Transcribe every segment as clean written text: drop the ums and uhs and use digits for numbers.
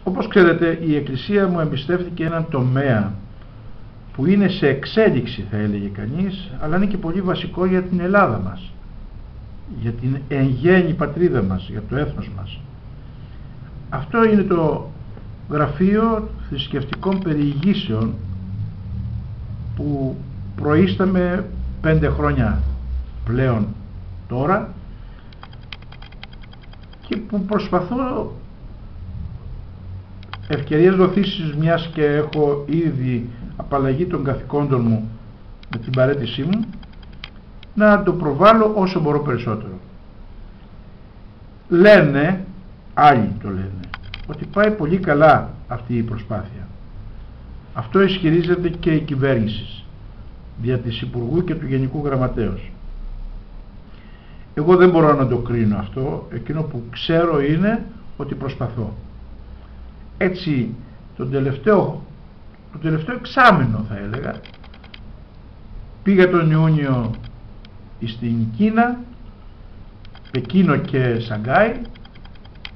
Όπως ξέρετε, η Εκκλησία μου εμπιστεύτηκε έναν τομέα που είναι σε εξέλιξη, θα έλεγε κανείς, αλλά είναι και πολύ βασικό για την Ελλάδα μας, για την εν γέννη πατρίδα μας, για το έθνος μας. Αυτό είναι το Γραφείο Θρησκευτικών Περιηγήσεων που προείσταμε 5 χρόνια πλέον τώρα και που προσπαθώ, ευκαιρίες δοθήσεις μιας και έχω ήδη απαλλαγή των καθηκόντων μου με την παραίτησή μου, να το προβάλλω όσο μπορώ περισσότερο. Λένε, άλλοι το λένε, ότι πάει πολύ καλά αυτή η προσπάθεια. Αυτό ισχυρίζεται και η κυβέρνηση δια της Υπουργού και του Γενικού Γραμματέως. Εγώ δεν μπορώ να το κρίνω αυτό. Εκείνο που ξέρω είναι ότι προσπαθώ. Έτσι το τελευταίο εξάμηνο, θα έλεγα, πήγα τον Ιούνιο στην Κίνα, Πεκίνο και Σανγκάι.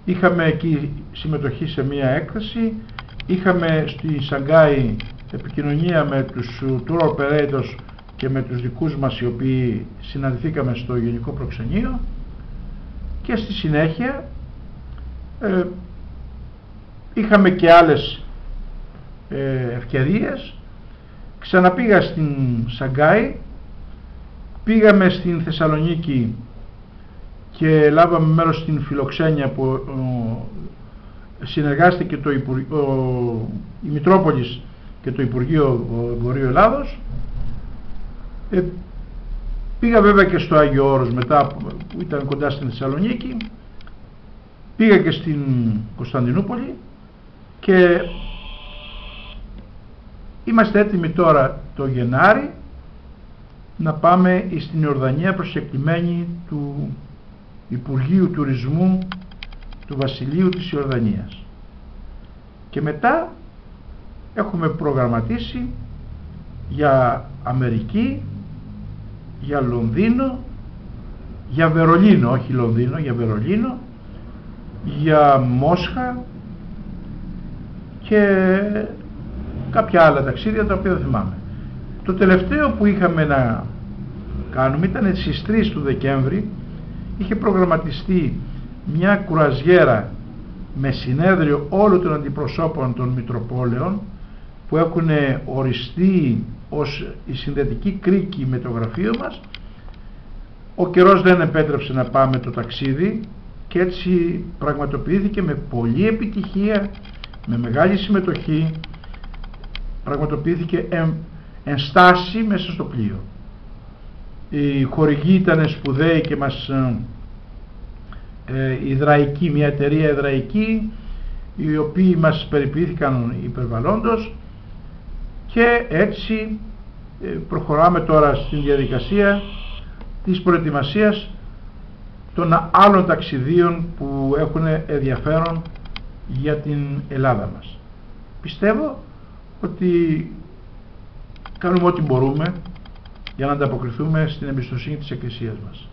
Είχαμε εκεί συμμετοχή σε μία έκθεση. Είχαμε στη Σανγκάι επικοινωνία με τους tour operators και με τους δικούς μας, οι οποίοι συναντηθήκαμε στο Γενικό Προξενείο, και στη συνέχεια είχαμε και άλλες ευκαιρίες. Ξαναπήγα στην Σανγκάι, πήγαμε στην Θεσσαλονίκη και λάβαμε μέρος στην φιλοξένεια που συνεργάστηκε η Μητρόπολης και το Υπουργείο Βορείου Ελλάδος. Πήγα βέβαια και στο Άγιο Όρος μετά, που ήταν κοντά στην Θεσσαλονίκη. Πήγα και στην Κωνσταντινούπολη και είμαστε έτοιμοι τώρα το Γενάρη να πάμε στην Ιορδανία, προσκεκλημένοι του Υπουργείου Τουρισμού του Βασιλείου της Ιορδανίας. Και μετά έχουμε προγραμματίσει για Αμερική, για Λονδίνο, για Βερολίνο, όχι Λονδίνο, για Βερολίνο, για Μόσχα και κάποια άλλα ταξίδια τα οποία δεν θυμάμαι. Το τελευταίο που είχαμε να κάνουμε ήταν στις 3 του Δεκέμβρη. Είχε προγραμματιστεί μια κουραζιέρα με συνέδριο όλων των αντιπροσώπων των Μητροπόλεων που έχουν οριστεί ως η συνδετική κρίκη με το γραφείο μας. Ο καιρός δεν επέτρεψε να πάμε το ταξίδι και έτσι πραγματοποιήθηκε με πολλή επιτυχία, με μεγάλη συμμετοχή. Πραγματοποιήθηκε εν στάση μέσα στο πλοίο. Οι χορηγοί ήταν σπουδαίοι και μας Ιδραϊκή, μια εταιρεία Ιδραϊκή, οι οποίοι μας περιποιήθηκαν υπερβαλλόντος, και έτσι προχωράμε τώρα στην διαδικασία της προετοιμασίας των άλλων ταξιδίων που έχουν ενδιαφέρον για την Ελλάδα μας. Πιστεύω ότι κάνουμε ό,τι μπορούμε για να ανταποκριθούμε στην εμπιστοσύνη της Εκκλησίας μας.